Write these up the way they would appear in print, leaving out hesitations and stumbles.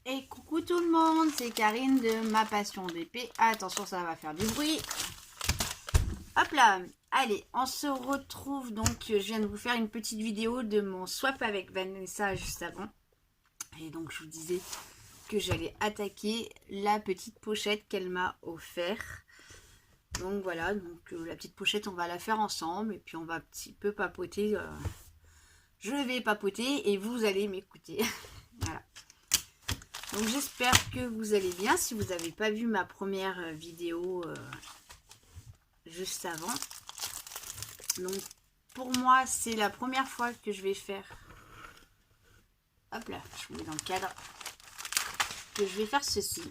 Et coucou tout le monde, c'est Karine de Ma Passion d'épée. Attention, ça va faire du bruit. Hop là, allez, on se retrouve donc. Je viens de vous faire une petite vidéo de mon swap avec Vanessa juste avant. Et donc je vous disais que j'allais attaquer la petite pochette qu'elle m'a offerte. Donc voilà, donc la petite pochette, on va la faire ensemble et puis on va un petit peu papoter. Je vais papoter et vous allez m'écouter. Voilà. Donc j'espère que vous allez bien. Si vous n'avez pas vu ma première vidéo juste avant. Donc pour moi c'est la première fois que je vais faire. Hop là, je vous mets dans le cadre. Que je vais faire ceci.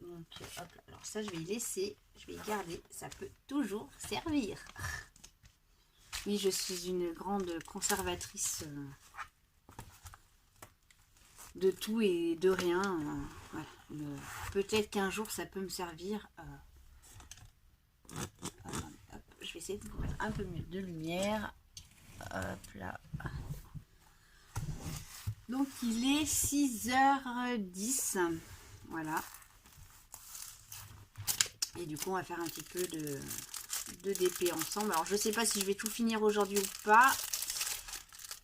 Donc hop là. Alors ça je vais y laisser. Je vais y garder. Ça peut toujours servir. Oui, je suis une grande conservatrice de tout et de rien. Voilà. Peut-être qu'un jour ça peut me servir. Hop, je vais essayer de vous mettre un peu mieux de lumière. Hop là. Donc il est 6h10. Voilà. Et du coup on va faire un petit peu de DP ensemble. Alors je sais pas si je vais tout finir aujourd'hui ou pas.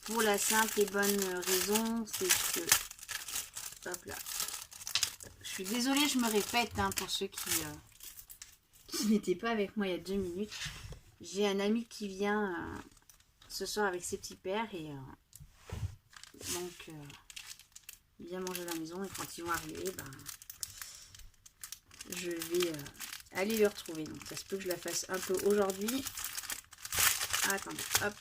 Pour la simple et bonne raison, c'est que... Hop là. Je suis désolée, je me répète hein, pour ceux qui n'étaient pas avec moi il y a 2 minutes. J'ai un ami qui vient ce soir avec ses petits pères et donc il vient manger à la maison et quand ils vont arriver, ben, je vais aller le retrouver. Donc ça se peut que je la fasse un peu aujourd'hui. Attendez, hop.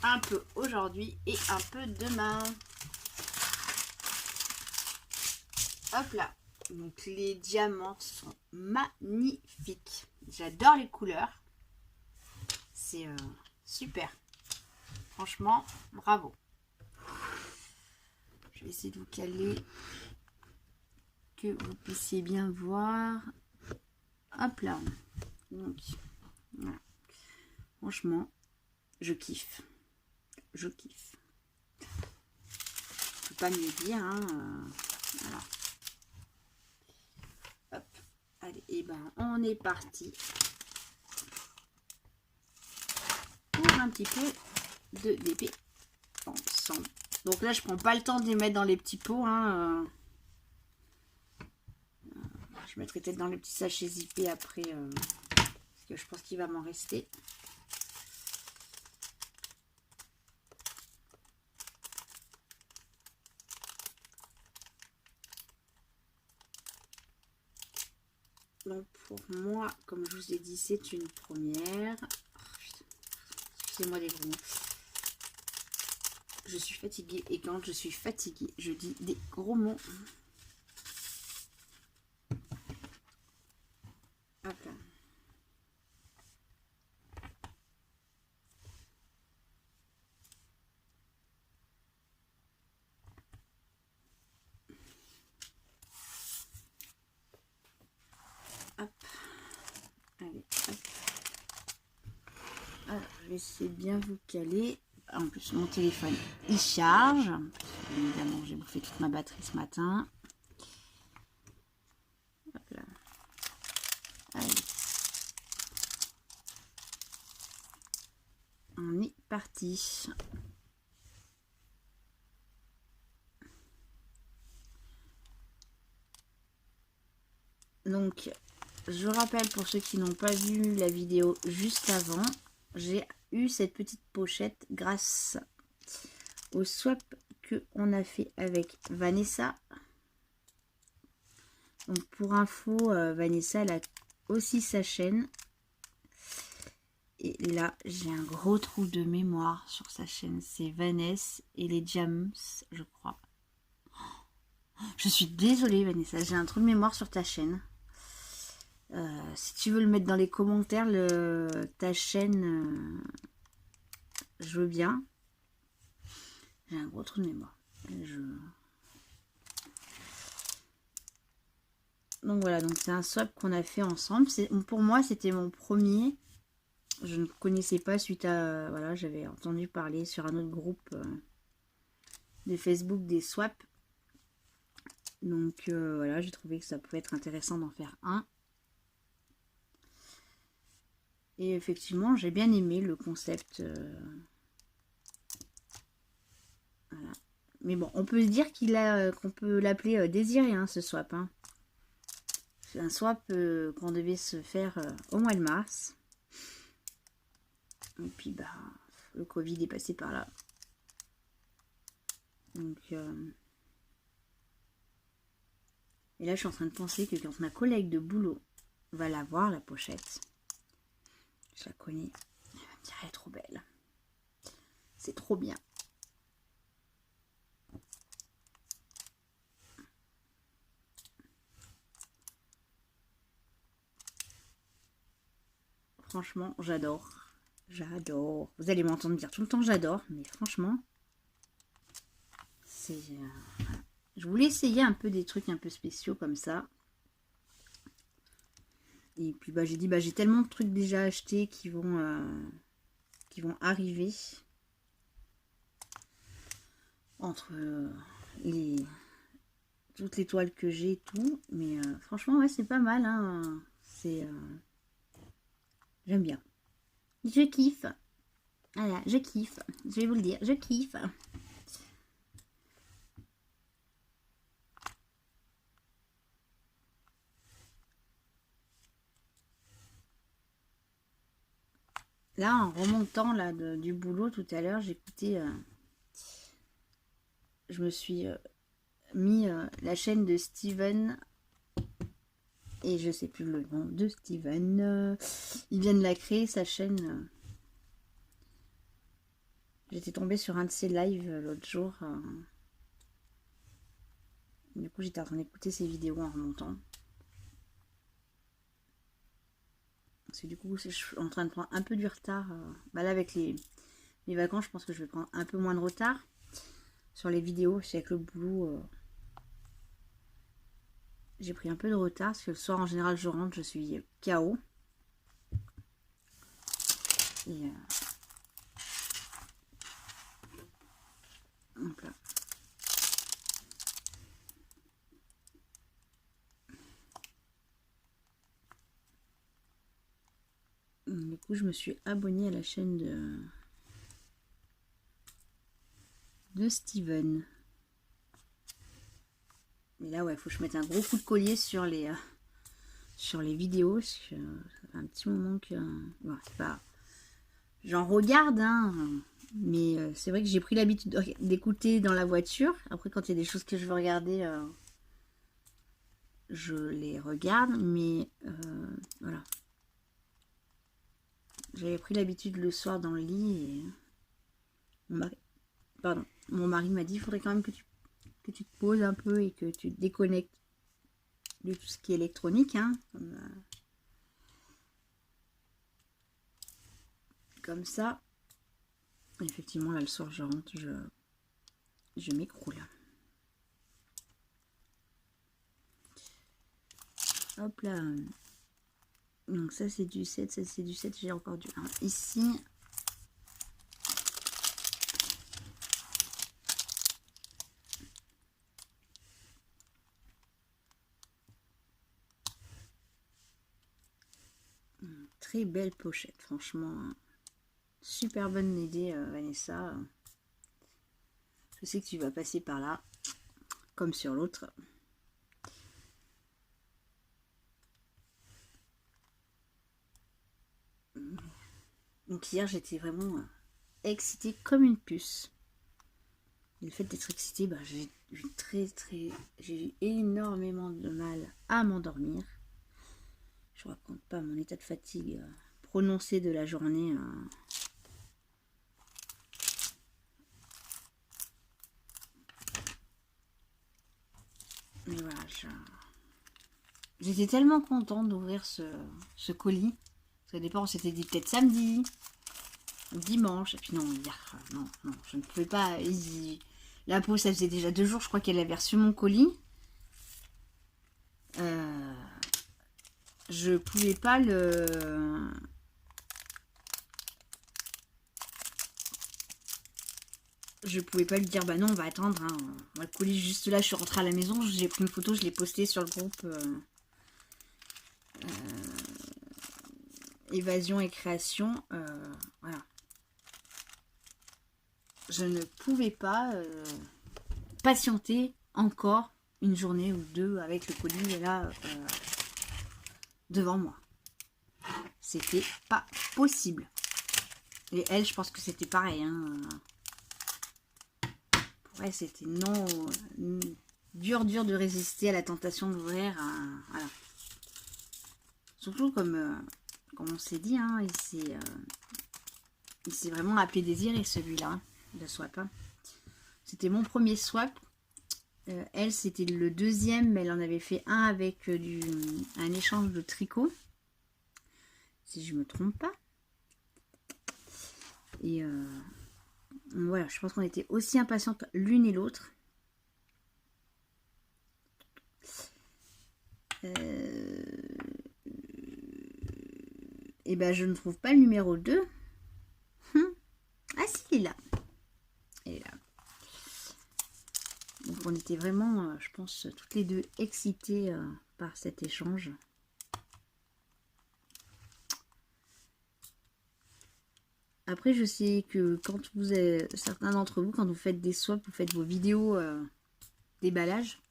Un peu aujourd'hui et un peu demain. Hop là. Donc les diamants sont magnifiques. J'adore les couleurs. C'est super. Franchement, bravo. Je vais essayer de vous caler que vous puissiez bien voir. Hop là. Donc, voilà. Franchement, je kiffe. Je kiffe. Je peux pas mieux dire. Hein, voilà. Hop. Allez, et ben on est parti pour un petit peu de DP ensemble. Donc là, je prends pas le temps de les mettre dans les petits pots. Hein, je mettrai peut-être dans les petits sachets zippés après, parce que je pense qu'il va m'en rester. Donc pour moi, comme je vous ai dit, c'est une première. Oh, excusez-moi les gros mots. Je suis fatiguée et quand je suis fatiguée, je dis des gros mots. Hop là. Hop. Allez, hop. Alors, je vais essayer de bien vous caler. En plus, mon téléphone, il charge. Évidemment, j'ai bouffé toute ma batterie ce matin. Hop là. Allez. On est parti. Donc, je rappelle pour ceux qui n'ont pas vu la vidéo juste avant, j'ai eu cette petite pochette grâce au swap que on a fait avec Vanessa. Donc pour info, Vanessa elle a aussi sa chaîne. Et là, j'ai un gros trou de mémoire sur sa chaîne. C'est Vanessa et les Jams, je crois. Je suis désolée Vanessa, j'ai un trou de mémoire sur ta chaîne. Si tu veux le mettre dans les commentaires, ta chaîne, je veux bien. J'ai un gros trou de mémoire. Donc voilà, donc c'est un swap qu'on a fait ensemble. Pour moi, c'était mon premier je ne connaissais pas suite à... Voilà, j'avais entendu parler sur un autre groupe de Facebook des swaps. Donc voilà, j'ai trouvé que ça pouvait être intéressant d'en faire un. Et effectivement, j'ai bien aimé le concept. Voilà. Mais bon, on peut se dire qu'on peut l'appeler désiré, hein, ce swap. Hein. C'est un swap qu'on devait se faire au mois de mars. Et puis, bah, le Covid est passé par là. Donc, et là, je suis en train de penser que quand ma collègue de boulot va la voir, la pochette, je la connais, elle va me dire, elle est trop belle. C'est trop bien. Franchement, j'adore. J'adore. Vous allez m'entendre dire tout le temps j'adore, mais franchement, c'est... Je voulais essayer un peu des trucs un peu spéciaux comme ça. Et puis bah, j'ai dit, bah, j'ai tellement de trucs déjà achetés qui vont arriver. Entre toutes les toiles que j'ai et tout. Mais franchement, ouais, c'est pas mal. Hein. C'est... J'aime bien. Je kiffe. Voilà, je kiffe. Je vais vous le dire, je kiffe. Là, en remontant là, du boulot tout à l'heure, j'écoutais... je me suis mis la chaîne de Steven... Et je sais plus le nom de Steven. Il vient de la créer, sa chaîne. J'étais tombée sur un de ses lives l'autre jour. Du coup, j'étais en train d'écouter ses vidéos en remontant. Parce que du coup, je suis en train de prendre un peu du retard. Bah là, avec les vacances, je pense que je vais prendre un peu moins de retard sur les vidéos. C'est avec le boulot... J'ai pris un peu de retard parce que le soir en général je rentre, je suis KO. Et donc là. Du coup je me suis abonnée à la chaîne de Steven. Mais là ouais, faut que je mette un gros coup de collier sur les vidéos. Parce que ça fait un petit moment que... Bon, c'est pas... J'en regarde, hein, mais c'est vrai que j'ai pris l'habitude d'écouter dans la voiture. Après, quand il y a des choses que je veux regarder, je les regarde, mais voilà. J'avais pris l'habitude le soir dans le lit et mon mari m'a dit, il faudrait quand même que tu te poses un peu et que tu te déconnectes de tout ce qui est électronique, hein, comme ça. Et effectivement, là, le soir, je rentre, je m'écroule. Hop là. Donc ça, c'est du 7, ça, c'est du 7, j'ai encore du 1. Ici... Très belle pochette, franchement. Super bonne idée, Vanessa. Je sais que tu vas passer par là, comme sur l'autre. Donc hier, j'étais vraiment excitée comme une puce. Et le fait d'être excitée, bah, j'ai eu énormément de mal à m'endormir. Je ne raconte pas mon état de fatigue prononcé de la journée. Mais voilà, j'étais tellement contente d'ouvrir ce colis. Parce qu'au départ, on s'était dit peut-être samedi, dimanche. Et puis non, hier, non, je ne pouvais pas. La peau, ça faisait déjà 2 jours, je crois qu'elle avait reçu mon colis. Je pouvais pas je pouvais pas lui dire bah non, on va attendre, hein. On va le coller juste là. Je suis rentrée à la maison, j'ai pris une photo, je l'ai postée sur le groupe Évasion et Création. Voilà. Je ne pouvais pas patienter encore une journée ou deux avec le colis là devant moi. C'était pas possible. Et elle, je pense que c'était pareil. Hein. Pour elle, c'était non dur de résister à la tentation d'ouvrir. Voilà. Surtout comme on s'est dit, hein, il s'est vraiment appelé Désiré celui-là, le swap. Hein. C'était mon premier swap. Elle, c'était le deuxième, mais elle en avait fait un avec un échange de tricot. Si je me trompe pas. Et voilà, je pense qu'on était aussi impatientes l'une et l'autre. Et ben je ne trouve pas le numéro 2. Ah si, il est là. Il est là. Donc on était vraiment, je pense, toutes les deux excitées par cet échange. Après, je sais que quand vous êtes, certains d'entre vous, quand vous faites des swaps, vous faites vos vidéos déballage.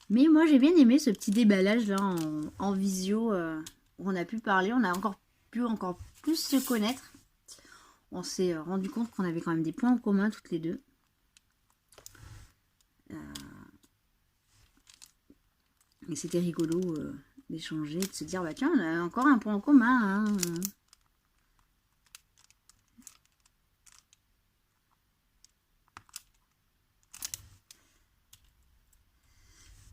Mais moi, j'ai bien aimé ce petit déballage là en visio où on a pu parler. On a encore plus se connaître. On s'est rendu compte qu'on avait quand même des points en commun toutes les deux. Et c'était rigolo d'échanger, de se dire, bah tiens, on a encore un point en commun. Hein.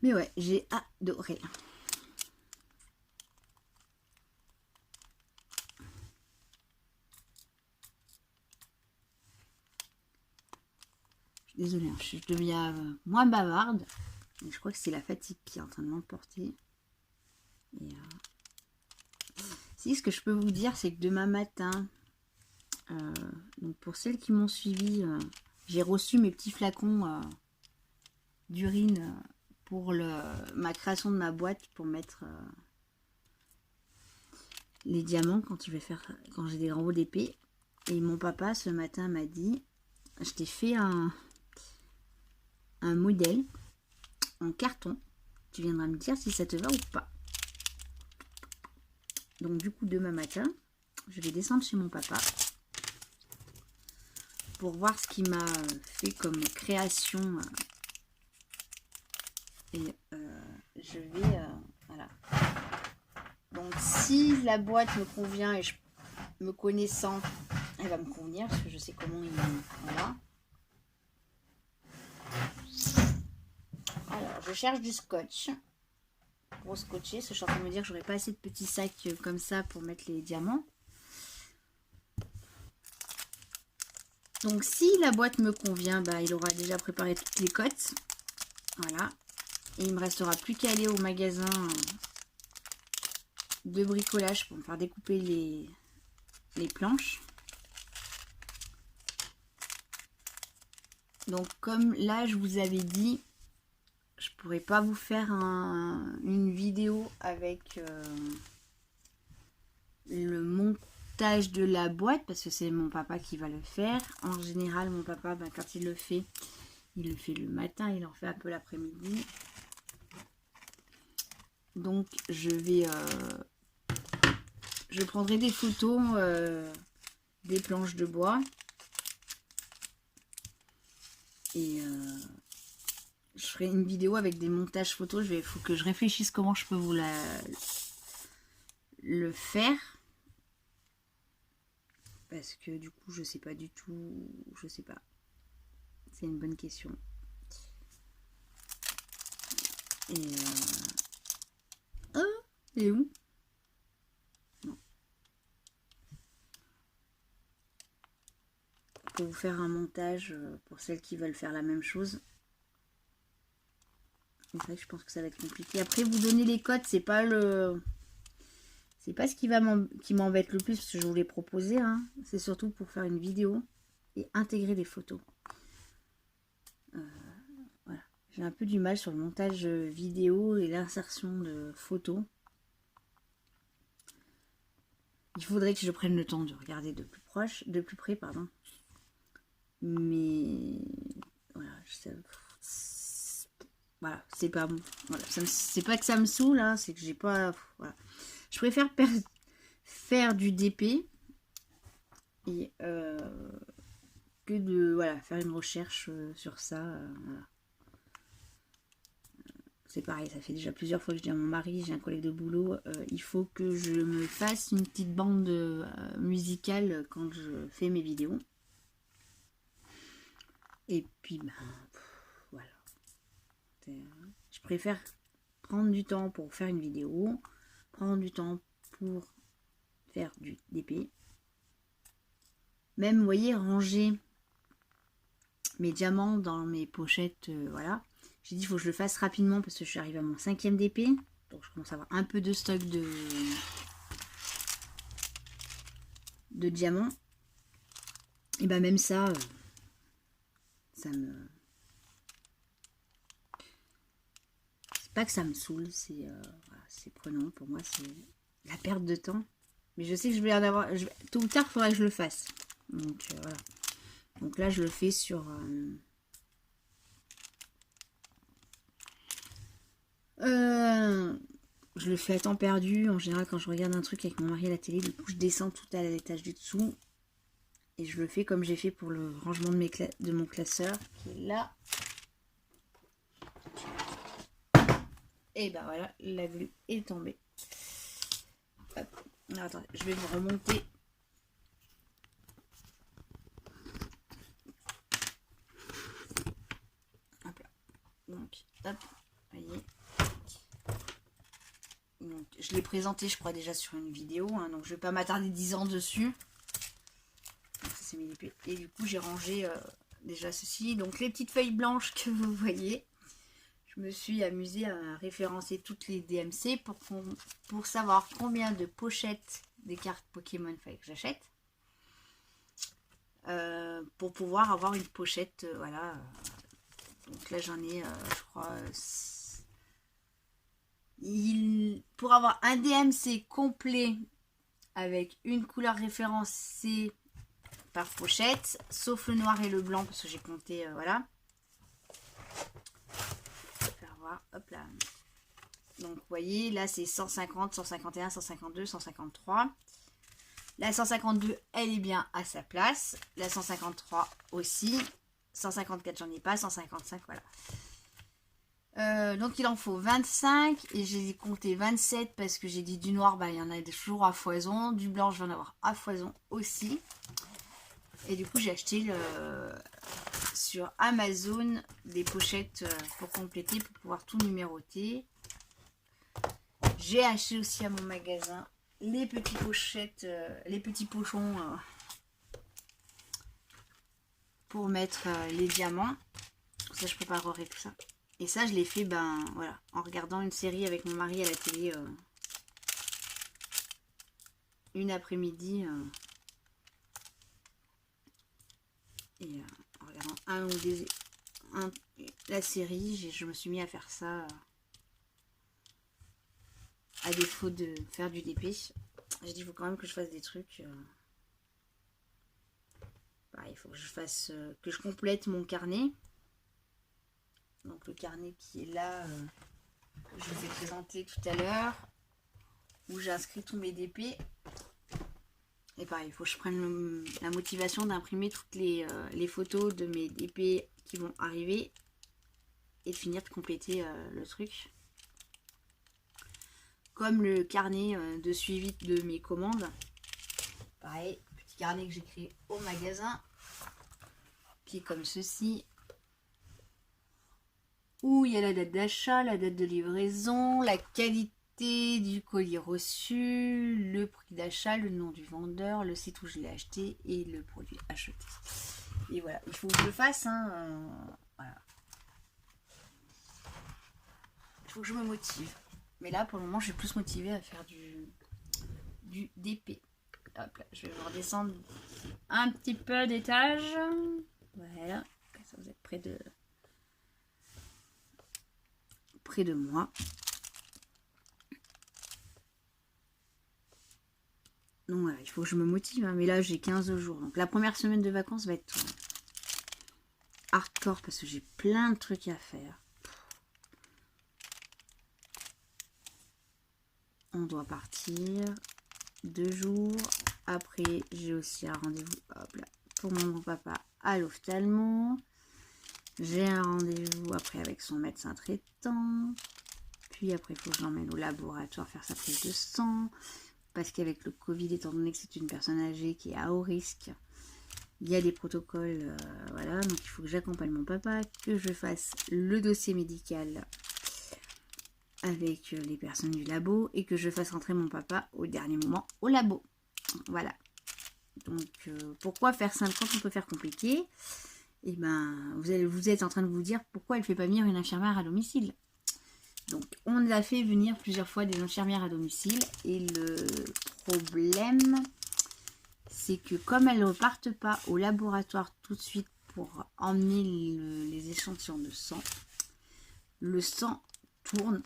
Mais ouais, j'ai adoré. Je suis désolée, hein, je deviens moins bavarde. Je crois que c'est la fatigue qui est en train de m'emporter. Et si, ce que je peux vous dire, c'est que demain matin, donc pour celles qui m'ont suivi, j'ai reçu mes petits flacons d'urine pour ma création de ma boîte pour mettre les diamants quand j'ai des grands hauts d'épée. Et mon papa ce matin m'a dit, je t'ai fait un modèle en carton. Tu viendras me dire si ça te va ou pas. Donc du coup demain matin, je vais descendre chez mon papa pour voir ce qu'il m'a fait comme création. Et je vais... voilà. Donc si la boîte me convient et me connaissant, elle va me convenir parce que je sais comment il... Voilà. Alors, je cherche du scotch pour scotcher. Parce que je suis en train de me dire que j'aurais pas assez de petits sacs comme ça pour mettre les diamants. Donc, si la boîte me convient, bah, il aura déjà préparé toutes les cotes. Voilà. Et il me restera plus qu'à aller au magasin de bricolage pour me faire découper les planches. Donc, comme là, je vous avais dit, je pourrais pas vous faire une vidéo avec le montage de la boîte parce que c'est mon papa qui va le faire. En général, mon papa, bah, quand il le fait le matin, il en fait un peu l'après-midi. Donc, je prendrai des photos des planches de bois. Et je ferai une vidéo avec des montages photos. Il faut que je réfléchisse comment je peux vous le faire. Parce que du coup, je sais pas du tout. Je sais pas. C'est une bonne question. Et oh, il est où? Non. Pour vous faire un montage pour celles qui veulent faire la même chose. C'est vrai que je pense que ça va être compliqué. Après, vous donner les codes, c'est pas ce qui m'embête le plus parce que je vous l'ai proposé. Hein. C'est surtout pour faire une vidéo et intégrer des photos. J'ai un peu du mal sur le montage vidéo et l'insertion de photos. Il faudrait que je prenne le temps de regarder de plus proche, de plus près, pardon. Mais voilà, voilà, c'est pas bon. Voilà, c'est pas que ça me saoule, hein, c'est que j'ai pas. Voilà. Je préfère faire du DP et que de voilà, faire une recherche sur ça. Voilà. C'est pareil, ça fait déjà plusieurs fois que je dis à mon mari, j'ai un collègue de boulot, il faut que je me fasse une petite bande musicale quand je fais mes vidéos. Et puis, ben, voilà. Je préfère prendre du temps pour faire une vidéo, prendre du temps pour faire du DP. Même, vous voyez, ranger mes diamants dans mes pochettes, voilà. J'ai dit, il faut que je le fasse rapidement parce que je suis arrivée à mon 5e DP. Donc, je commence à avoir un peu de stock de diamants. Et ben même ça, ça me... C'est pas que ça me saoule, c'est voilà, prenant. Pour moi, c'est la perte de temps. Mais je sais que je vais en avoir... tôt ou tard, il faudra que je le fasse. Donc, voilà. Donc là, je le fais sur... je le fais à temps perdu. En général, quand je regarde un truc avec mon mari à la télé, du coup, je descends tout à l'étage du dessous. Et je le fais comme j'ai fait pour le rangement de mon classeur, qui est là. Et ben voilà, la vue est tombée. Hop. Alors, attendez, je vais vous remonter. Hop là. Donc, hop, voyez. Donc, je l'ai présenté, je crois, déjà sur une vidéo. Hein, donc, je vais pas m'attarder 10 ans dessus. Donc, ça, c'est mes épées. Et du coup, j'ai rangé déjà ceci. Donc, les petites feuilles blanches que vous voyez. Je me suis amusée à référencer toutes les DMC pour savoir combien de pochettes des cartes Pokémon fallait que j'achète. Pour pouvoir avoir une pochette, voilà. Donc là, j'en ai, je crois... pour avoir un DMC complet avec une couleur référencée par pochette, sauf le noir et le blanc, parce que j'ai compté, voilà. Hop là. Donc vous voyez, là c'est 150, 151, 152, 153. La 152, elle est bien à sa place. La 153 aussi. 154, j'en ai pas. 155, voilà. Donc il en faut 25. Et j'ai compté 27 parce que j'ai dit du noir, bah, il y en a toujours à foison. Du blanc, je vais en avoir à foison aussi. Et du coup, j'ai acheté sur Amazon des pochettes pour compléter, pour pouvoir tout numéroter. J'ai acheté aussi à mon magasin les petites pochettes, les petits pochons pour mettre les diamants. Ça, je préparerai tout ça. Et ça, je l'ai fait ben, voilà, en regardant une série avec mon mari à la télé une après-midi. Et en regardant la série, je me suis mis à faire ça à défaut de faire du DP. J'ai dit, il faut quand même que je fasse des trucs. Il faut que je fasse, que je complète mon carnet. Donc le carnet qui est là, que je vous ai présenté tout à l'heure, où j'ai inscrit tous mes DP. Et pareil, il faut que je prenne la motivation d'imprimer toutes les photos de mes DP qui vont arriver et de finir de compléter le truc. Comme le carnet de suivi de mes commandes. Pareil, petit carnet que j'ai créé au magasin, qui est comme ceci. Où il y a la date d'achat, la date de livraison, la qualité du colis reçu, le prix d'achat, le nom du vendeur, le site où je l'ai acheté et le produit acheté. Et voilà, il faut que je le fasse. Hein, voilà. Il faut que je me motive. Mais là, pour le moment, je suis plus motivée à faire du DP. Hop là, je vais vous redescendre un petit peu d'étage. Voilà, comme ça vous êtes près de... près de moi. Donc voilà, il faut que je me motive, hein. Mais là j'ai 15 jours. Donc la première semaine de vacances va être hardcore parce que j'ai plein de trucs à faire. On doit partir 2 jours. Après, j'ai aussi un rendez-vous pour mon papa à l'ophtalmo. J'ai un rendez-vous après avec son médecin traitant. Puis après, il faut que je l'emmène au laboratoire faire sa prise de sang. Parce qu'avec le Covid, étant donné que c'est une personne âgée qui est à haut risque, il y a des protocoles. Voilà, donc il faut que j'accompagne mon papa, que je fasse le dossier médical avec les personnes du labo et que je fasse rentrer mon papa au dernier moment au labo. Voilà. Donc, pourquoi faire simple quand on peut faire compliqué? Et ben, vous êtes en train de vous dire pourquoi elle ne fait pas venir une infirmière à domicile. Donc, on a fait venir plusieurs fois des infirmières à domicile. Et le problème, c'est que comme elles ne repartent pas au laboratoire tout de suite pour emmener les échantillons de sang, le sang tourne.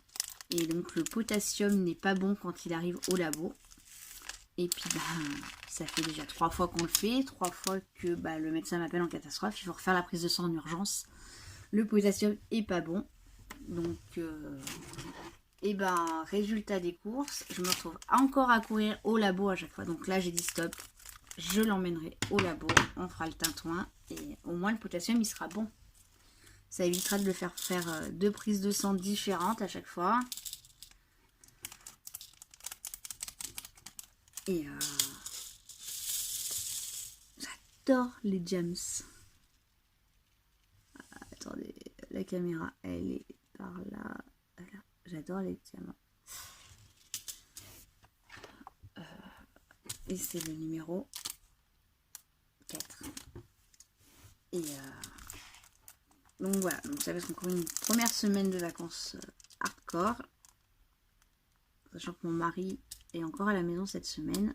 Et donc, le potassium n'est pas bon quand il arrive au labo. Et puis, ça fait déjà 3 fois qu'on le fait. 3 fois que le médecin m'appelle en catastrophe. Il faut refaire la prise de sang en urgence. Le potassium est pas bon. Donc, résultat des courses, je me retrouve encore à courir au labo à chaque fois. Donc là, j'ai dit stop. Je l'emmènerai au labo. On fera le tintouin. Et au moins, le potassium, il sera bon. Ça évitera de le faire 2 prises de sang différentes à chaque fois. Et j'adore les gems. Attendez, la caméra, elle est par là. Voilà. J'adore les diamants. Et c'est le numéro 4. Et donc voilà, donc ça va être encore une première semaine de vacances hardcore. Sachant que mon mari est encore à la maison cette semaine.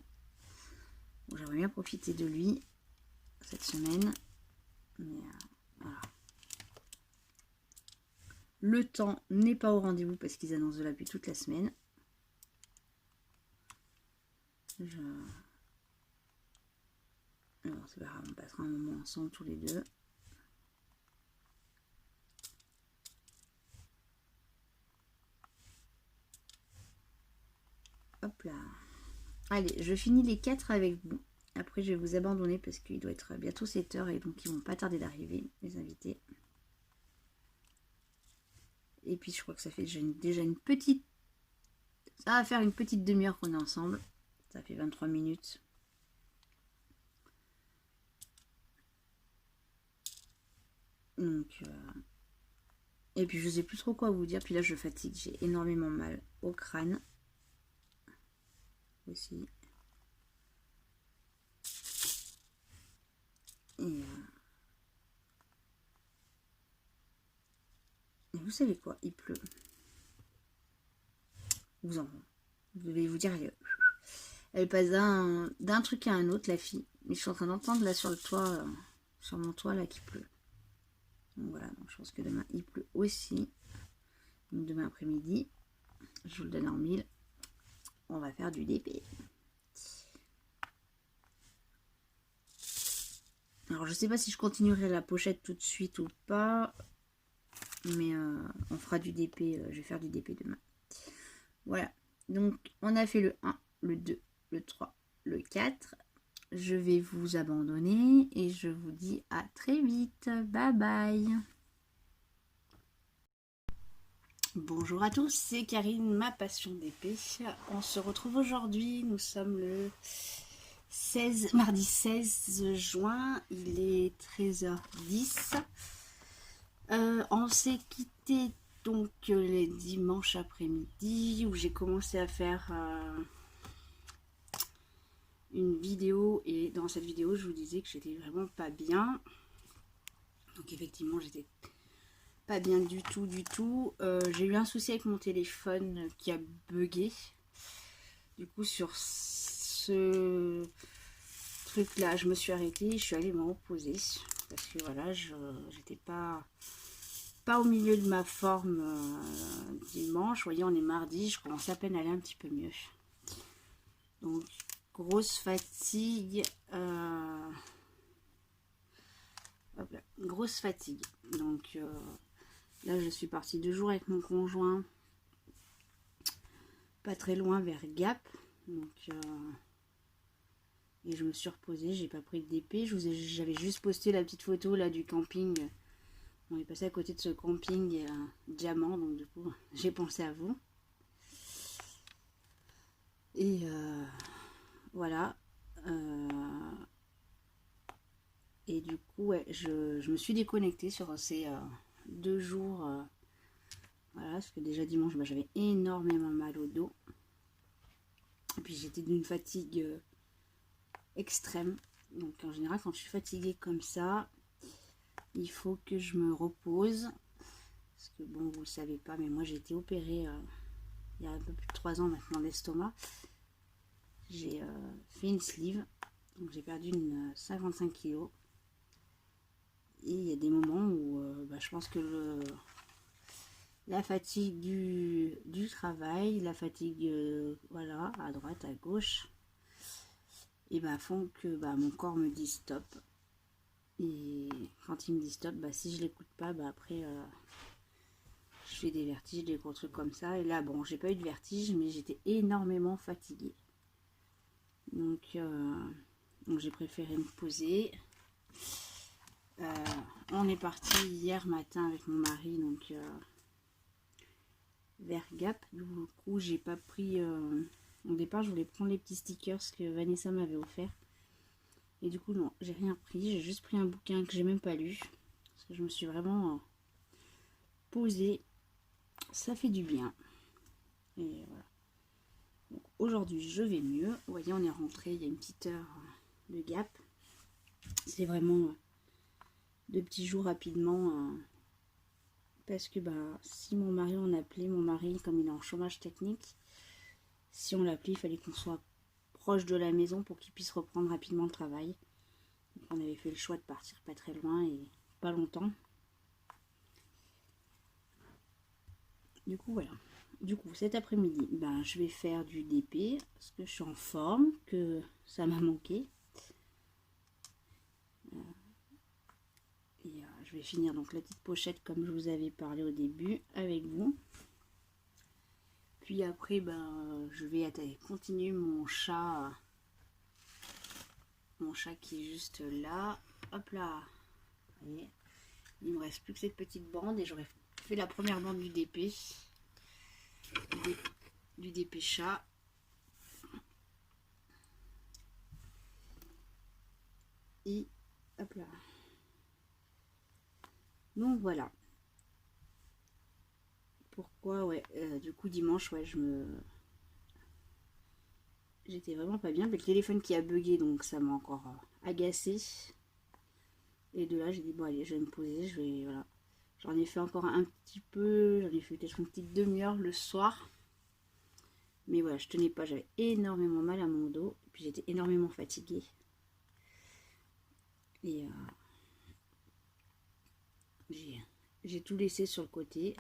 J'aimerais bien profiter de lui cette semaine. Mais voilà. Le temps n'est pas au rendez-vous parce qu'ils annoncent de la pluie toute la semaine. Alors, c'est pas grave, on passera un moment ensemble tous les deux. Hop là. Allez, je finis les 4 avec vous. Après, je vais vous abandonner parce qu'il doit être bientôt 7 h et donc ils vont pas tarder d'arriver, les invités. Et puis, je crois que ça fait déjà une petite... Ça va faire une petite demi-heure qu'on est ensemble. Ça fait 23 minutes. Donc... Et puis, je sais plus trop quoi vous dire. Puis là, je fatigue. J'ai énormément mal au crâne. Aussi. Et vous savez quoi, il pleut. Je vais vous dire, elle passe d'un truc à un autre, la fille. Mais je suis en train d'entendre là sur le toit, sur mon toit là, qu'il pleut. Donc voilà, donc je pense que demain il pleut aussi. Donc demain après-midi, je vous le donne en 1000. On va faire du DP. Alors je sais pas si je continuerai la pochette tout de suite ou pas. Mais on fera du DP, je vais faire du DP demain. Voilà, donc on a fait le 1, le 2, le 3, le 4. Je vais vous abandonner et je vous dis à très vite. Bye bye. Bonjour à tous, c'est Karine, ma passion d'épée. On se retrouve aujourd'hui, nous sommes le mardi 16 juin, il est 13h10. On s'est quitté donc les dimanches après-midi où j'ai commencé à faire une vidéo et dans cette vidéo je vous disais que j'étais vraiment pas bien. Donc effectivement j'étais pas bien du tout. J'ai eu un souci avec mon téléphone qui a bugué. Du coup sur ce truc là je me suis arrêtée, je suis allée me reposer parce que voilà j'étais pas pas au milieu de ma forme dimanche. Vous voyez, on est mardi, je commence à peine à aller un petit peu mieux. Donc, grosse fatigue. Hop là, grosse fatigue. Donc, là, je suis partie 2 jours avec mon conjoint. Pas très loin, vers Gap. Donc, et je me suis reposée, j'ai pas pris de DP. J'avais juste posté la petite photo là du camping. On est passé à côté de ce camping diamant, donc du coup j'ai pensé à vous. Et voilà. Et du coup, ouais, je me suis déconnectée sur ces 2 jours. Voilà, parce que déjà dimanche, bah, j'avais énormément mal au dos. Et puis j'étais d'une fatigue extrême. Donc en général, quand je suis fatiguée comme ça, il faut que je me repose. Parce que bon, vous le savez pas, mais moi j'ai été opérée il y a un peu plus de 3 ans maintenant l'estomac. J'ai fait une sleeve. Donc j'ai perdu 55 kilos. Et il y a des moments où bah, je pense que la fatigue du travail, la fatigue voilà, à droite, à gauche, et bah, font que bah, mon corps me dit stop. Et quand il me dit stop, bah, si je l'écoute pas, bah, après je fais des vertiges, des gros trucs comme ça. Et là, bon, j'ai pas eu de vertige, mais j'étais énormément fatiguée. Donc j'ai préféré me poser. On est parti hier matin avec mon mari, donc vers Gap. Du coup, j'ai pas pris. Au départ, je voulais prendre les petits stickers que Vanessa m'avait offert. Et du coup, non, j'ai rien pris. J'ai juste pris un bouquin que j'ai même pas lu. Parce que je me suis vraiment posée. Ça fait du bien. Et voilà. Donc aujourd'hui, je vais mieux. Vous voyez, on est rentré il y a une petite heure de Gap. C'est vraiment 2 petits jours rapidement. Parce que bah, si mon mari, on appelait mon mari, comme il est en chômage technique, si on l'appelait, il fallait qu'on soit proche de la maison pour qu'il puisse reprendre rapidement le travail. Donc on avait fait le choix de partir pas très loin et pas longtemps. Du coup, voilà. Du coup, cet après-midi, ben, je vais faire du DP parce que je suis en forme, que ça m'a manqué. Et je vais finir donc la petite pochette comme je vous avais parlé au début avec vous. Puis après, ben, je vais continuer mon chat qui est juste là. Hop là. Vous voyez, il me reste plus que cette petite bande et j'aurais fait la première bande du DP. Du DP chat. Et hop là. Donc voilà. Pourquoi, ouais, du coup dimanche, ouais, j'étais vraiment pas bien. Le téléphone qui a bugué, donc ça m'a encore agacé. Et de là, j'ai dit, bon allez, je vais me poser, voilà. J'en ai fait encore un petit peu, j'en ai fait peut-être une petite demi-heure le soir. Mais voilà, je tenais pas, j'avais énormément mal à mon dos. Et puis j'étais énormément fatiguée. Et j'ai tout laissé sur le côté.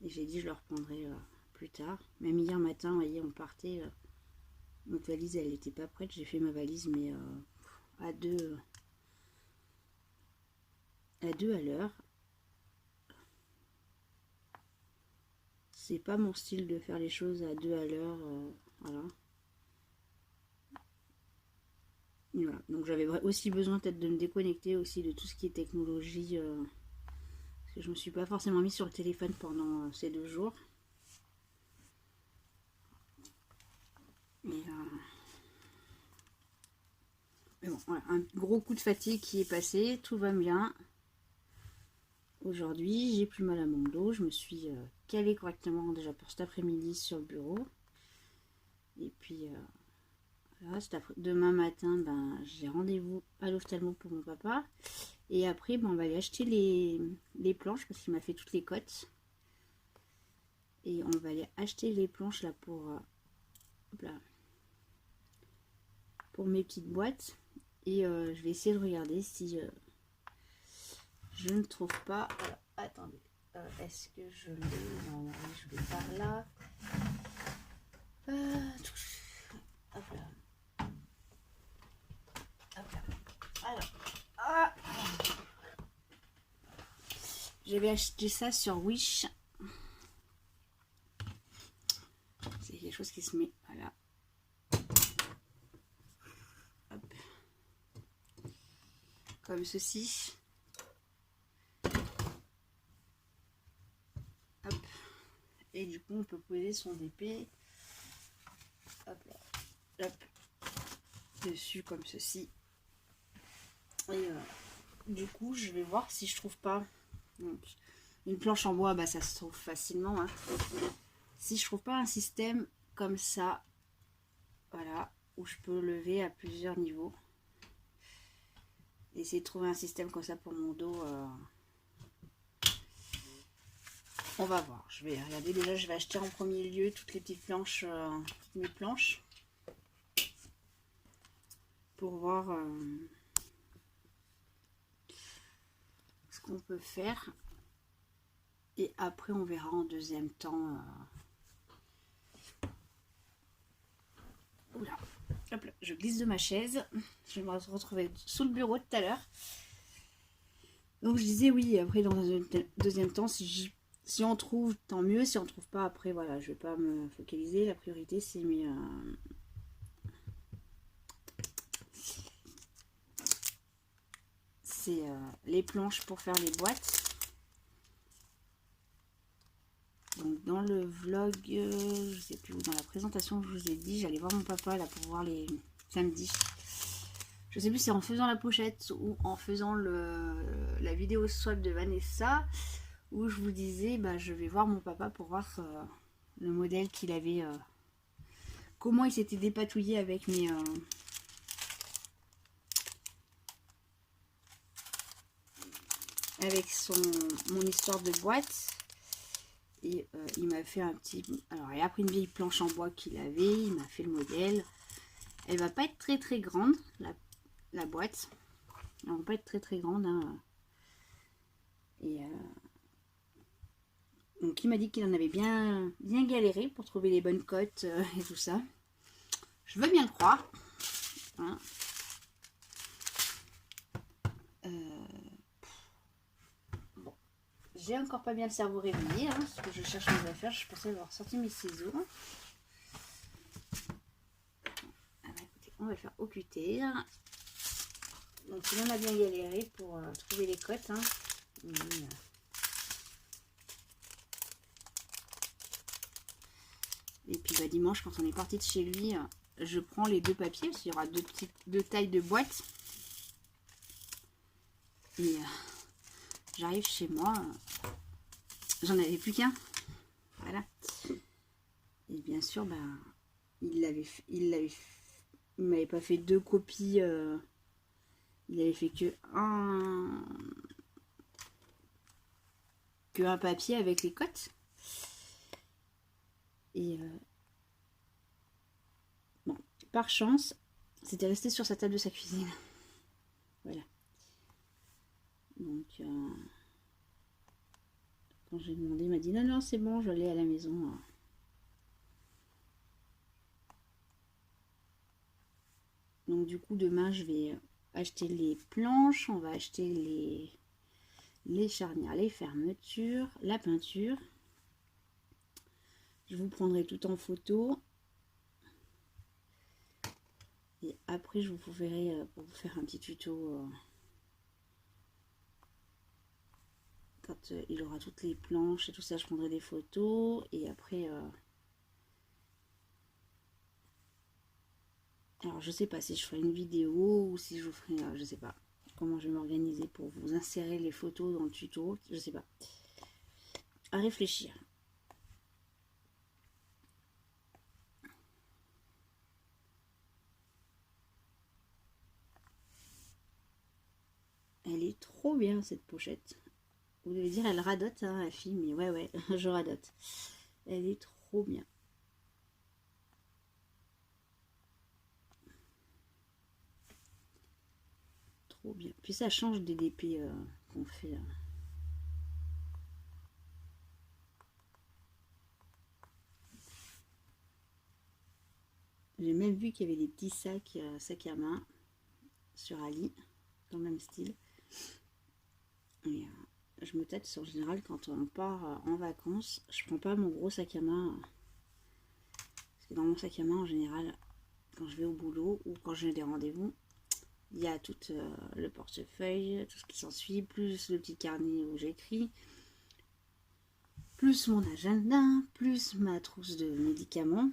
Et j'ai dit, je le reprendrai plus tard. Même hier matin, vous voyez, on partait. Notre valise, elle n'était pas prête. J'ai fait ma valise, mais à deux à l'heure. C'est pas mon style de faire les choses à 2 à l'heure. Voilà. Voilà. Donc j'avais aussi besoin peut-être de me déconnecter aussi de tout ce qui est technologie. Parce que je me suis pas forcément mis sur le téléphone pendant ces 2 jours. Mais bon, voilà, un gros coup de fatigue qui est passé, tout va bien. Aujourd'hui, j'ai plus mal à mon dos, je me suis calée correctement déjà pour cet après-midi sur le bureau. Et puis voilà, demain matin, ben, j'ai rendez-vous à l'ophtalmo pour mon papa. Et après, ben, on va aller acheter les planches parce qu'il m'a fait toutes les côtes. Et on va aller acheter les planches là pour mes petites boîtes. Et je vais essayer de regarder si je ne trouve pas Attendez, est-ce que je l'ai? Non, oui, je l'ai par là. Hop là. Hop là. Alors, j'avais acheté ça sur Wish. C'est quelque chose qui se met, voilà. Hop. Comme ceci. Hop. Et du coup, on peut poser son épée. Hop là. Hop. Dessus comme ceci. Et du coup, je vais voir si je trouve pas. Donc, une planche en bois, bah, ça se trouve facilement. Hein. Si je trouve pas un système comme ça, voilà, où je peux lever à plusieurs niveaux. Essayer de trouver un système comme ça pour mon dos. On va voir. Je vais regarder. Déjà, je vais acheter en premier lieu toutes les petites planches, toutes mes planches. Pour voir ce qu'on peut faire. Et après, on verra en deuxième temps. Oula. Hop là, je glisse de ma chaise. Je vais me retrouver sous le bureau tout à l'heure. Donc je disais oui, après dans un deuxième temps, si on trouve, tant mieux. Si on trouve pas, après voilà, je vais pas me focaliser. La priorité c'est les planches pour faire les boîtes. Donc dans le vlog, je sais plus où, dans la présentation, je vous ai dit, j'allais voir mon papa là pour voir les samedis. Je sais plus si c'est en faisant la pochette ou en faisant la vidéo swap de Vanessa, où je vous disais, bah, je vais voir mon papa pour voir le modèle qu'il avait, comment il s'était dépatouillé avec avec mon histoire de boîte. Et il m'a fait un petit... Alors, il a pris une vieille planche en bois qu'il avait. Il m'a fait le modèle. Elle va pas être très très grande, la boîte. Elle va pas être très très grande. Hein. Et donc, il m'a dit qu'il en avait bien galéré pour trouver les bonnes cotes et tout ça. Je veux bien le croire. Hein. J'ai encore pas bien le cerveau réveillé, hein, parce que je cherche mes affaires. Je pensais avoir sorti mes ciseaux. Ah bah, écoutez, on va le faire occulter. Donc il en a bien galéré pour trouver les cotes. Hein. Et puis bah, dimanche, quand on est parti de chez lui, je prends les deux papiers, parce qu'il y aura deux tailles de boîte. Et j'arrive chez moi, j'en avais plus qu'un. Voilà. Et bien sûr, bah, il m'avait pas fait deux copies. Il avait fait que un papier avec les cotes. Et bon, par chance, c'était resté sur sa table de sa cuisine. Voilà. Donc, quand j'ai demandé, il m'a dit non, c'est bon, je l'ai à la maison. Donc, du coup, demain, je vais acheter les planches, on va acheter les charnières, les fermetures, la peinture. Je vous prendrai tout en photo. Et après, je vous verrai pour vous faire un petit tuto quand il aura toutes les planches et tout ça. Je prendrai des photos et après... alors, je sais pas si je ferai une vidéo ou si je vous ferai... je sais pas comment je vais m'organiser pour vous insérer les photos dans le tuto. Je sais pas. À réfléchir. Elle est trop bien cette pochette. Vous devez dire elle radote hein, la fille, mais ouais, je radote. Elle est trop bien. Trop bien. Puis ça change des DP qu'on fait. J'ai même vu qu'il y avait des petits sacs à main sur Ali, dans le même style. Et je me tâte en général quand on part en vacances, je prends pas mon gros sac à main. Parce que dans mon sac à main en général, quand je vais au boulot ou quand j'ai des rendez-vous, il y a tout le portefeuille, tout ce qui s'ensuit, plus le petit carnet où j'écris, plus mon agenda, plus ma trousse de médicaments.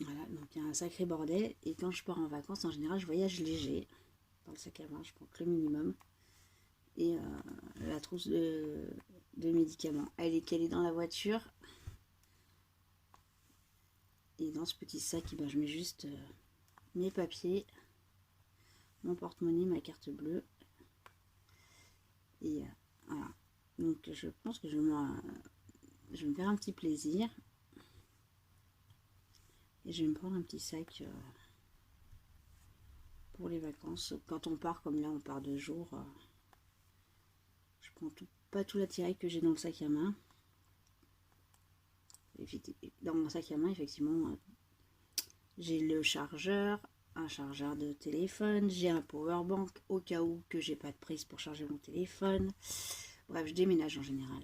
Voilà, donc il y a un sacré bordel. Et quand je pars en vacances, en général, je voyage léger. Dans le sac à main, je prends que le minimum. Et la trousse de médicaments, elle est calée dans la voiture. Et dans ce petit sac, ben, je mets juste mes papiers, mon porte-monnaie, ma carte bleue. Et voilà. Donc je pense que je vais me faire un petit plaisir. Et je vais me prendre un petit sac pour les vacances. Quand on part, comme là, on part 2 jours, je prends pas tout l'attirail que j'ai dans le sac à main. Dans mon sac à main, effectivement, j'ai le chargeur, un chargeur de téléphone, j'ai un powerbank au cas où que j'ai pas de prise pour charger mon téléphone. Bref, je déménage en général.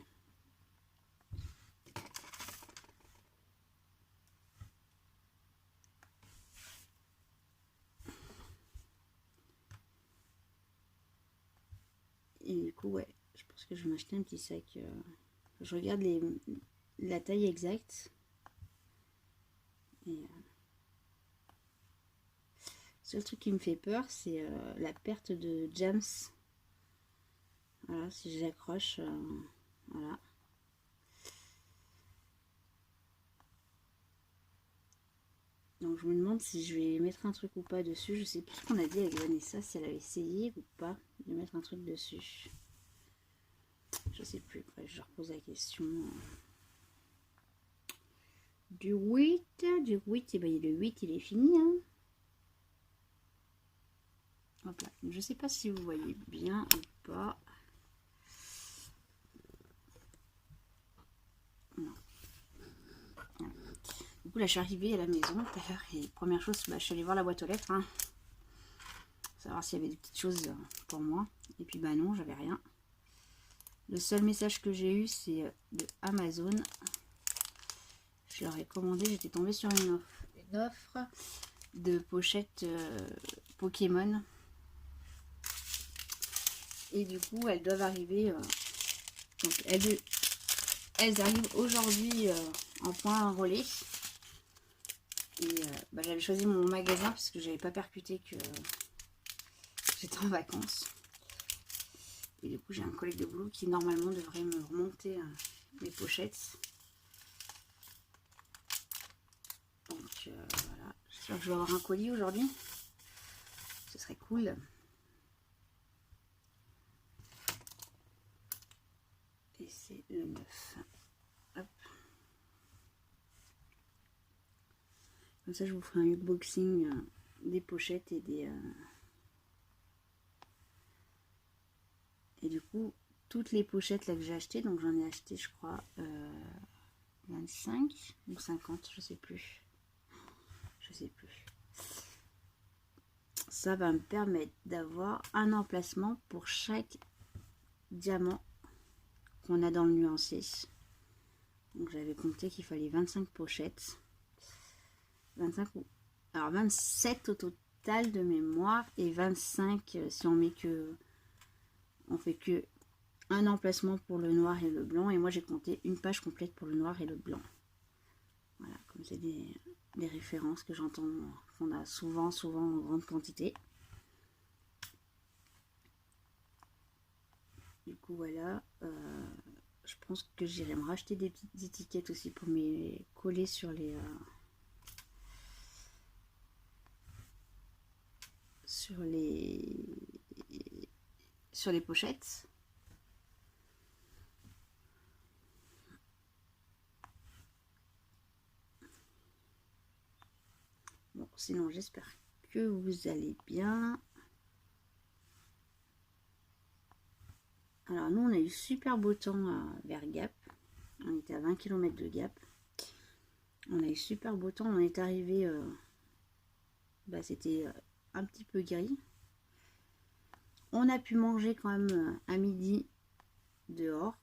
Et du coup, ouais, je pense que je vais m'acheter un petit sac. Je regarde la taille exacte. Et le seul truc qui me fait peur, c'est la perte de jams. Voilà, si j'accroche, voilà. Donc je me demande si je vais mettre un truc ou pas dessus. Je sais plus ce qu'on a dit avec Vanessa, si elle avait essayé ou pas de mettre un truc dessus. Je sais plus, bref, je repose la question. Du 8, et ben le 8 il est fini. Hein. Hop là. Je sais pas si vous voyez bien ou pas. Non. Du coup là je suis arrivée à la maison tout à l'heure et première chose, bah, je suis allée voir la boîte aux lettres. Hein, savoir s'il y avait des petites choses pour moi. Et puis bah non, j'avais rien. Le seul message que j'ai eu, c'est de Amazon. Je leur ai commandé, j'étais tombée sur une offre de pochettes Pokémon. Et du coup, elles doivent arriver. Donc elles arrivent aujourd'hui en point relais. Et bah, j'avais choisi mon magasin parce que j'avais pas percuté que j'étais en vacances. Et du coup, j'ai un collègue de boulot qui normalement devrait me remonter mes pochettes. Donc voilà, j'espère que je vais avoir un colis aujourd'hui. Ce serait cool. Et c'est le 9. Hop. Comme ça, je vous ferai un unboxing des pochettes et des... Et du coup, toutes les pochettes là que j'ai achetées, donc j'en ai acheté, je crois, 25 ou 50, je sais plus. Je sais plus. Ça va me permettre d'avoir un emplacement pour chaque diamant qu'on a dans le nuancier. Donc j'avais compté qu'il fallait 25 pochettes. 25 ou... Alors 27 au total de mémoire et 25 si on met que... On fait que un emplacement pour le noir et le blanc. Et moi j'ai compté une page complète pour le noir et le blanc. Voilà, comme c'est des références que j'entends, qu'on a souvent en grande quantité. Du coup voilà, je pense que j'irai me racheter des petites étiquettes aussi pour me coller sur les pochettes. Bon, sinon j'espère que vous allez bien. Alors nous on a eu super beau temps vers Gap. On était à 20 km de Gap. On a eu super beau temps, on est arrivé, c'était un petit peu gris. On a pu manger quand même à midi dehors,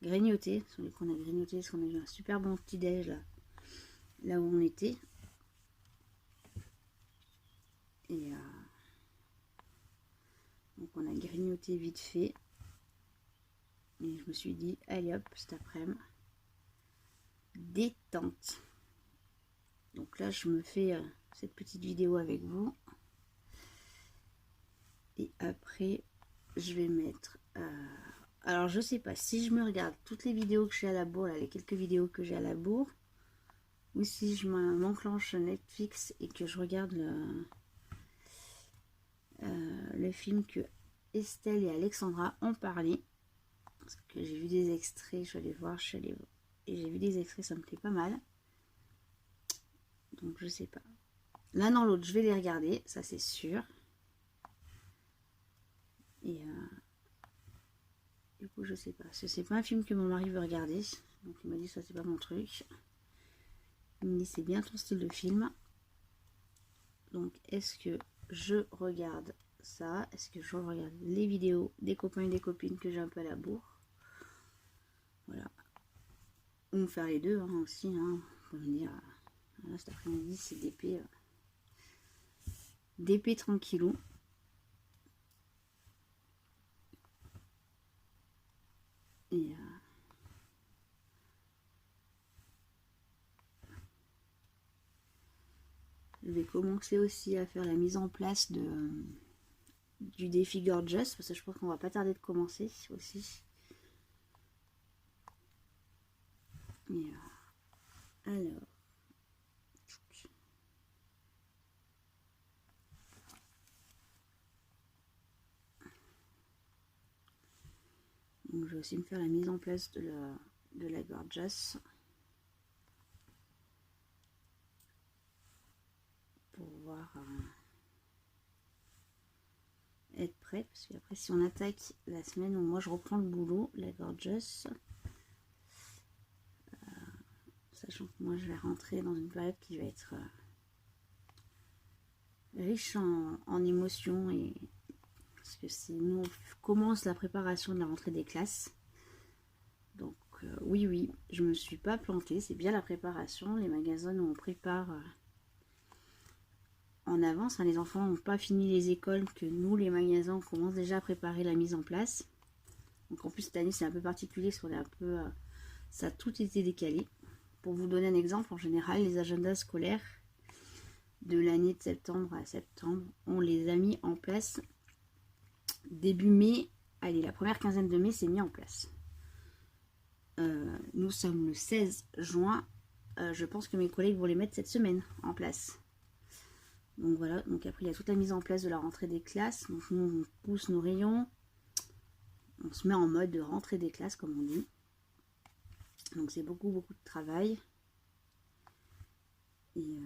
grignoter, qu'on a grignoté, parce qu'on a eu un super bon petit déj là où on était. Et donc on a grignoté vite fait. Et je me suis dit, allez hop, cet après-midi, détente. Donc là, je me fais cette petite vidéo avec vous. Et après, je vais mettre... alors, je sais pas si je me regarde toutes les vidéos que j'ai à la bourre, là, les quelques vidéos que j'ai à la bourre, ou si je m'enclenche Netflix et que je regarde le film que Estelle et Alexandra ont parlé. Parce que j'ai vu des extraits, je suis allée voir, et j'ai vu des extraits, ça me plaît pas mal. Donc, je sais pas. L'un dans l'autre, je vais les regarder, ça c'est sûr. Et du coup, je sais pas. C'est pas un film que mon mari veut regarder. Donc, il m'a dit, ça c'est pas mon truc. Il me dit, c'est bien ton style de film. Donc, est-ce que je regarde ça? Est-ce que je regarde les vidéos des copains et des copines que j'ai un peu à la bourre? Voilà. Ou faire les deux hein, aussi. Hein. Faut me dire, là, cet après-midi, c'est DP tranquillou. Et je vais commencer aussi à faire la mise en place du défi Gorgeous, parce que je pense qu'on va pas tarder de commencer aussi. Et alors, donc je vais aussi me faire la mise en place de la Gorgeous pour pouvoir être prête, parce qu'après si on attaque la semaine où moi je reprends le boulot, la Gorgeous, sachant que moi je vais rentrer dans une période qui va être riche en émotions, et parce que c'est nous on commence la préparation de la rentrée des classes. Donc oui, je me suis pas plantée, c'est bien la préparation, les magasins où on prépare en avance, hein, les enfants n'ont pas fini les écoles, que nous les magasins on commence déjà à préparer la mise en place. Donc en plus cette année c'est un peu particulier parce qu'on est un peu ça a tout été décalé. Pour vous donner un exemple, en général les agendas scolaires de l'année de septembre à septembre, on les a mis en place début mai. Allez, la première quinzaine de mai c'est mis en place. Nous sommes le 16 juin. Je pense que mes collègues vont les mettre cette semaine en place. Donc voilà, donc après il y a toute la mise en place de la rentrée des classes. Donc nous on pousse nos rayons. On se met en mode de rentrée des classes comme on dit. Donc c'est beaucoup de travail. Et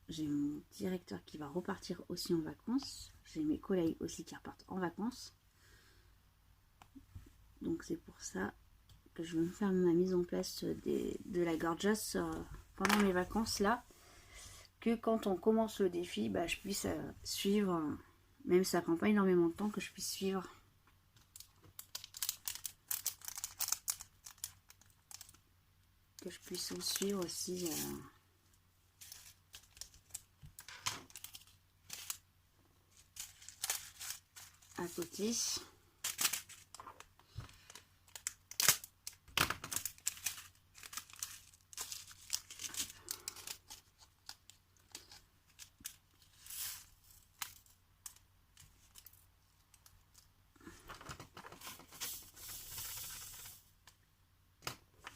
j'ai mon directeur qui va repartir aussi en vacances. J'ai mes collègues aussi qui repartent en vacances. Donc c'est pour ça que je vais me faire ma mise en place de la Gorgeous pendant mes vacances là. Que quand on commence le défi, je puisse suivre, même si ça prend pas énormément de temps, que je puisse suivre. Que je puisse vous suivre aussi à côté.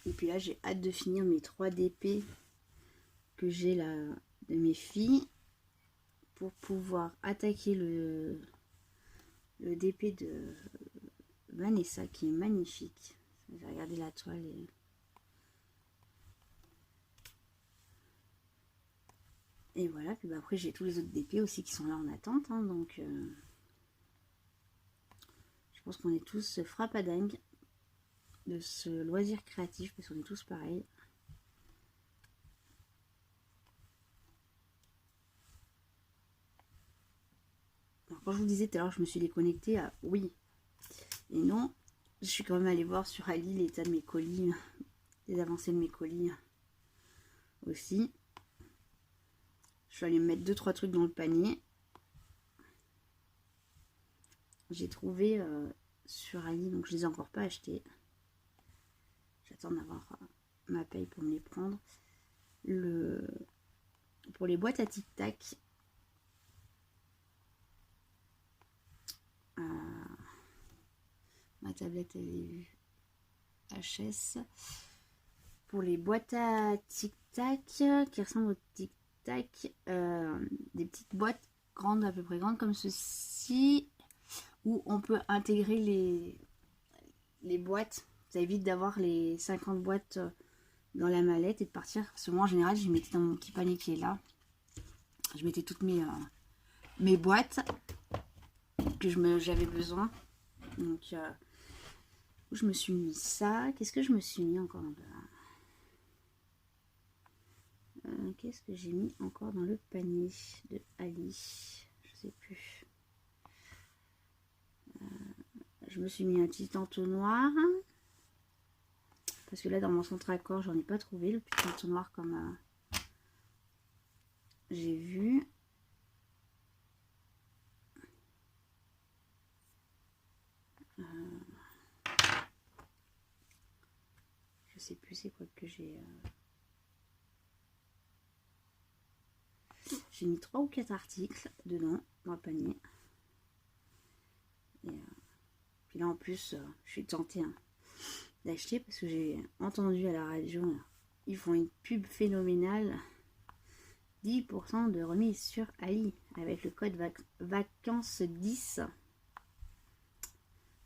Et puis là, j'ai hâte de finir mes 3 DP que j'ai là de mes filles pour pouvoir attaquer le DP de Vanessa qui est magnifique. J'ai regardé la toile et voilà. Puis après, j'ai tous les autres DP aussi qui sont là en attente. Hein, donc, je pense qu'on est tous frappadingues de ce loisir créatif parce qu'on est tous pareils. quand je vous disais tout à l'heure, je me suis déconnectée, oui et non. Je suis quand même allée voir sur Ali l'état de mes colis, les avancées de mes colis aussi. Je suis allée me mettre 2-3 trucs dans le panier. J'ai trouvé sur Ali, donc je les ai encore pas achetés. J'attends d'avoir ma paye pour me les prendre. Pour les boîtes à tic-tac. Ma tablette elle est vue. HS. Pour les boîtes à tic-tac qui ressemblent au tic-tac, des petites boîtes grandes, à peu près grandes comme ceci, où on peut intégrer les boîtes. Ça évite d'avoir les 50 boîtes dans la mallette et de partir. Parce que moi en général je mettais dans mon petit panier qui est là. Je mettais toutes mes boîtes que j'avais besoin. Donc je me suis mis ça. Qu'est-ce que je me suis mis encore qu'est-ce que j'ai mis encore dans le panier de Ali? Je sais plus. Je me suis mis un petit entonnoir. Parce que là, dans mon centre à corps, j'en ai pas trouvé le petit entonnoir comme j'ai vu. Je sais plus c'est quoi que j'ai. J'ai mis 3 ou 4 articles dedans, dans le panier. Et, puis là, en plus, je suis tentée d'acheter parce que j'ai entendu à la radio, ils font une pub phénoménale. 10% de remise sur Ali avec le code vacances 10.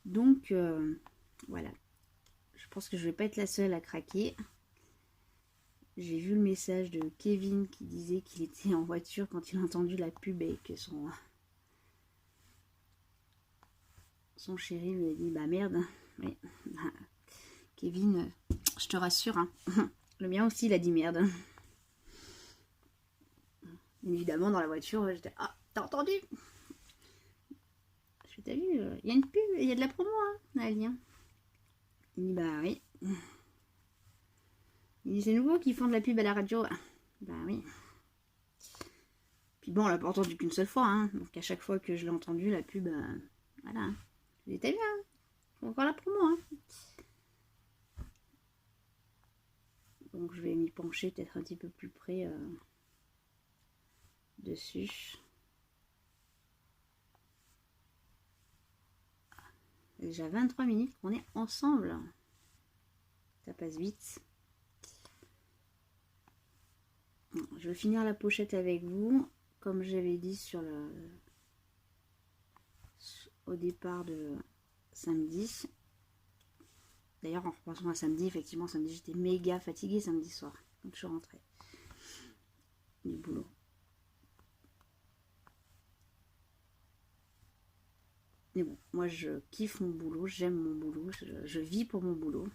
Donc, voilà. Je pense que je vais pas être la seule à craquer. J'ai vu le message de Kevin qui disait qu'il était en voiture quand il a entendu la pub et que son chéri lui a dit bah merde. Mais, Kevin, je te rassure, hein, le mien aussi il a dit merde. Évidemment dans la voiture j'étais t'as entendu? Je t'ai vu, il y a une pub, il y a de la promo Ali. Il dit bah oui. Il dit c'est nouveau qu'ils font de la pub à la radio. Bah oui. Puis bon, on l'a pas entendu qu'une seule fois, hein. Donc à chaque fois que je l'ai entendu, la pub, voilà. Je dis t'as vu, hein, faut encore la promo, hein. Donc je vais m'y pencher peut-être un petit peu plus près dessus. Déjà 23 minutes qu'on est ensemble. Ça passe vite. Je vais finir la pochette avec vous. Comme j'avais dit au départ de samedi. D'ailleurs, en repensant à samedi, effectivement, samedi, j'étais méga fatiguée samedi soir. Donc je suis rentrée du boulot. Mais bon, moi je kiffe mon boulot, j'aime mon boulot, je vis pour mon boulot.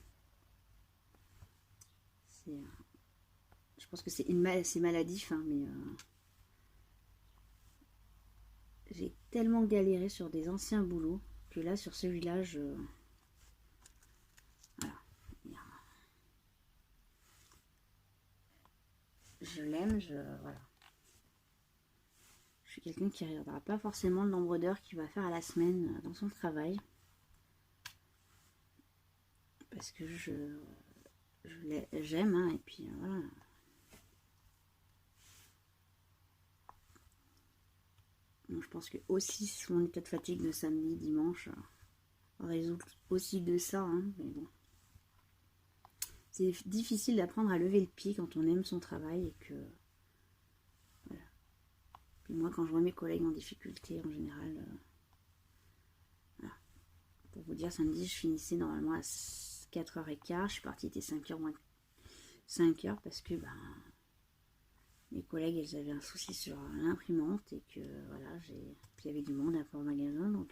Je pense que c'est maladif, hein, mais j'ai tellement galéré sur des anciens boulots que là, sur celui-là, voilà. Je l'aime, voilà. Je suis quelqu'un qui ne regardera pas forcément le nombre d'heures qu'il va faire à la semaine dans son travail. Parce que j'aime, hein, et puis voilà. Donc, je pense que aussi mon état de fatigue de samedi, dimanche résulte aussi de ça, hein, mais bon. C'est difficile d'apprendre à lever le pied quand on aime son travail et que voilà. Puis moi, quand je vois mes collègues en difficulté, en général, voilà. Pour vous dire, samedi, je finissais normalement à 4h15, je suis partie, il était 5h moins 5h parce que mes collègues, elles avaient un souci sur l'imprimante et que voilà, puis il y avait du monde un peu au magasin, donc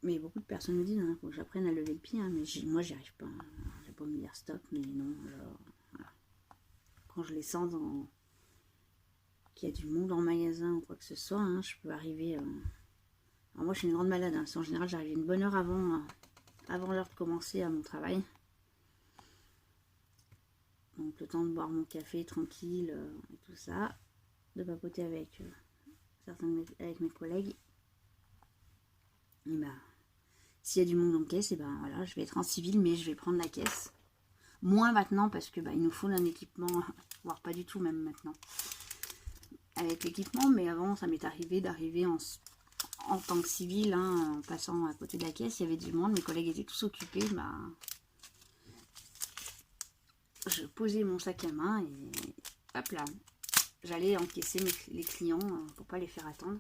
mais beaucoup de personnes me disent, hein, faut que j'apprenne à lever le pied, hein, mais moi j'y arrive pas, je vais pas me dire stop, mais non, genre, voilà. quand je les sens qu'il y a du monde en magasin ou quoi que ce soit, hein, je peux arriver... Alors moi je suis une grande malade, hein. En général j'arrive une bonne heure avant l'heure de commencer à mon travail. Donc le temps de boire mon café tranquille et tout ça, de papoter avec avec mes collègues. Et bah, s'il y a du monde en caisse, et ben voilà, je vais être en civil, mais je vais prendre la caisse. Moins maintenant parce que il nous faut un équipement, voire pas du tout même maintenant. Avec l'équipement, mais avant ça m'est arrivé d'arriver en tant que civil, hein, en passant à côté de la caisse, il y avait du monde, mes collègues étaient tous occupés, je posais mon sac à main et hop là, j'allais encaisser les clients pour pas les faire attendre.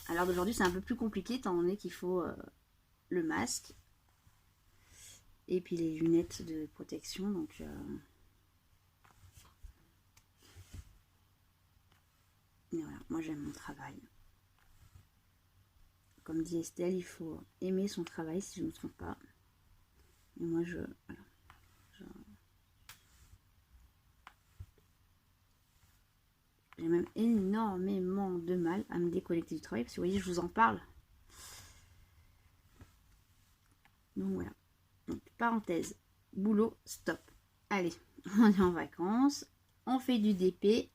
Alors d'aujourd'hui c'est un peu plus compliqué étant donné qu'il faut le masque et puis les lunettes de protection, donc et voilà, moi j'aime mon travail. Comme dit Estelle, il faut aimer son travail si je ne me trompe pas. Et moi voilà, j'ai même énormément de mal à me déconnecter du travail parce que vous voyez, je vous en parle. Donc voilà. Donc, parenthèse, boulot, stop. Allez, on est en vacances, on fait du DP.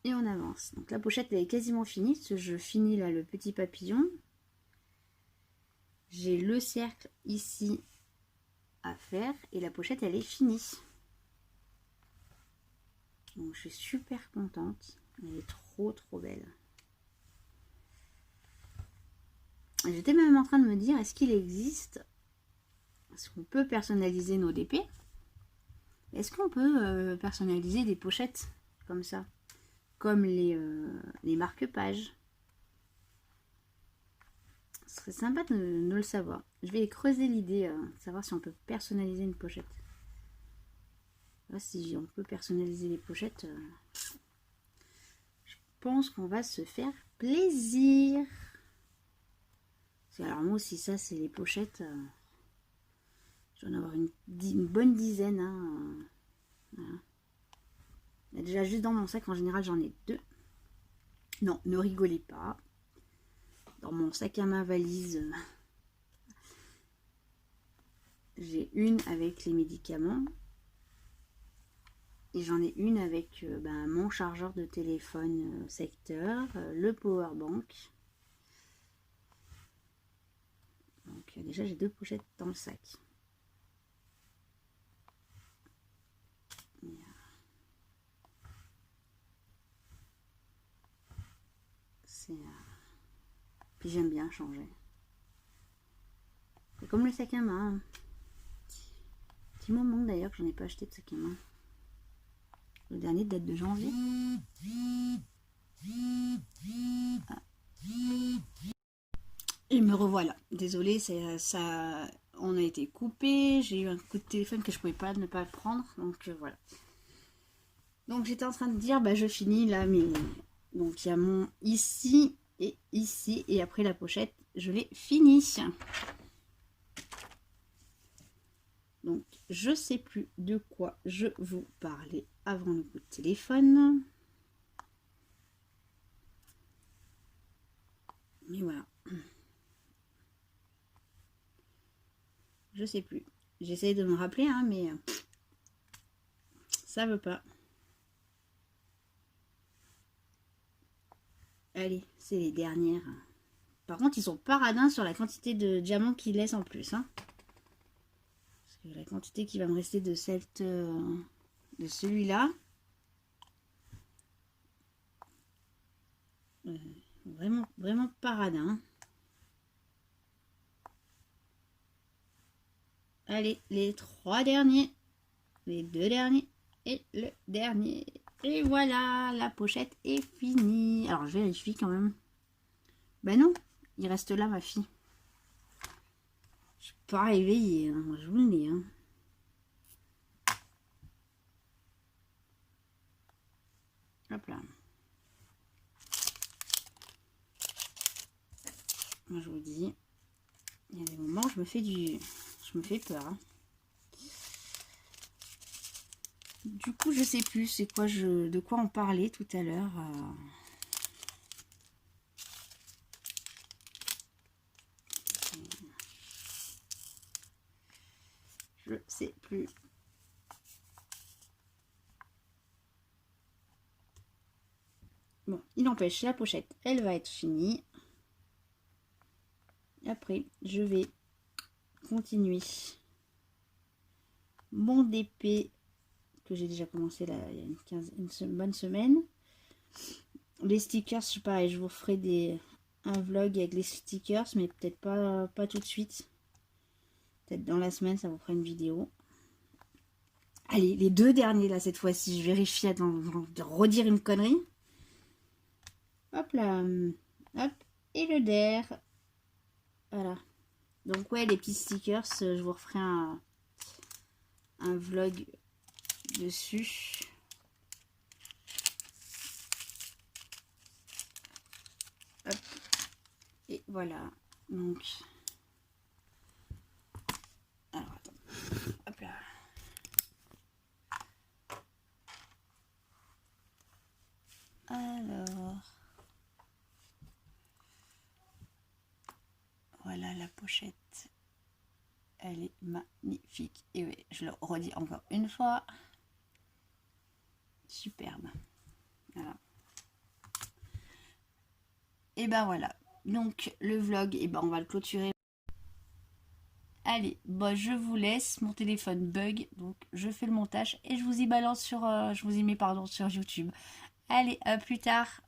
Et on avance. Donc la pochette elle est quasiment finie. Parce que je finis là le petit papillon. J'ai le cercle ici à faire. Et la pochette elle est finie. Donc je suis super contente. Elle est trop belle. J'étais même en train de me dire, est-ce qu'il existe, est-ce qu'on peut personnaliser nos DP? Est-ce qu'on peut personnaliser des pochettes comme ça, comme les marque-pages? Ce serait sympa de le savoir. Je vais creuser l'idée, savoir si on peut personnaliser une pochette. Là, si on peut personnaliser les pochettes, je pense qu'on va se faire plaisir. Alors moi aussi, ça c'est les pochettes. Je dois en avoir une bonne dizaine. Hein, voilà. Et déjà juste dans mon sac, en général j'en ai 2. Non, ne rigolez pas. Dans mon sac à main valise, j'ai une avec les médicaments. Et j'en ai une avec mon chargeur de téléphone secteur, le power bank. Donc déjà j'ai 2 pochettes dans le sac. Puis j'aime bien changer. C'est comme le sac à main. Petit moment d'ailleurs que j'en ai pas acheté de sac à main. Le dernier date de janvier. Ah. Et me revoilà. Désolée, ça, on a été coupé. J'ai eu un coup de téléphone que je pouvais pas ne pas prendre. Donc voilà. Donc j'étais en train de dire, je finis là, mais donc il y a mon ici et ici, et après la pochette, je l'ai fini. Donc je sais plus de quoi je vous parlais avant le coup de téléphone. Mais voilà. Je sais plus. J'essaie de me rappeler, hein, mais ça veut pas. Allez, c'est les dernières. Par contre, ils sont pas radins sur la quantité de diamants qu'ils laissent en plus. Hein. Parce que la quantité qui va me rester de de celui-là. Vraiment pas radin. Allez, les 3 derniers. Les 2 derniers. Et le dernier. Et voilà, la pochette est finie. Alors, je vérifie quand même. Ben non, il reste là, ma fille. Je suis pas réveillée, hein. Je vous le dis. Hein. Hop là. Moi, je vous dis, il y a des moments où je me fais peur. Hein. Du coup, je sais plus c'est quoi de quoi on parlait tout à l'heure. Je sais plus. Bon, il n'empêche, la pochette, elle va être finie. Après, je vais continuer mon DP que j'ai déjà commencé là, il y a une bonne semaine. Les stickers, je sais pas, je vous ferai un vlog avec les stickers, mais peut-être pas tout de suite. Peut-être dans la semaine, ça vous fera une vidéo. Allez, les deux derniers là, cette fois-ci, je vérifie avant de redire une connerie. Hop là, hop, et le der. Voilà. Donc ouais, les petits stickers, je vous referai un vlog dessus. Hop. Et voilà. Donc. Alors attends. Hop là. Alors. Voilà la pochette. Elle est magnifique. Et oui, je le redis encore une fois. Superbe. Voilà. Et ben voilà. Donc le vlog, et ben on va le clôturer. Allez, bon, je vous laisse. Mon téléphone bug, donc je fais le montage et je vous y balance sur, je vous y mets pardon sur YouTube. Allez, à plus tard.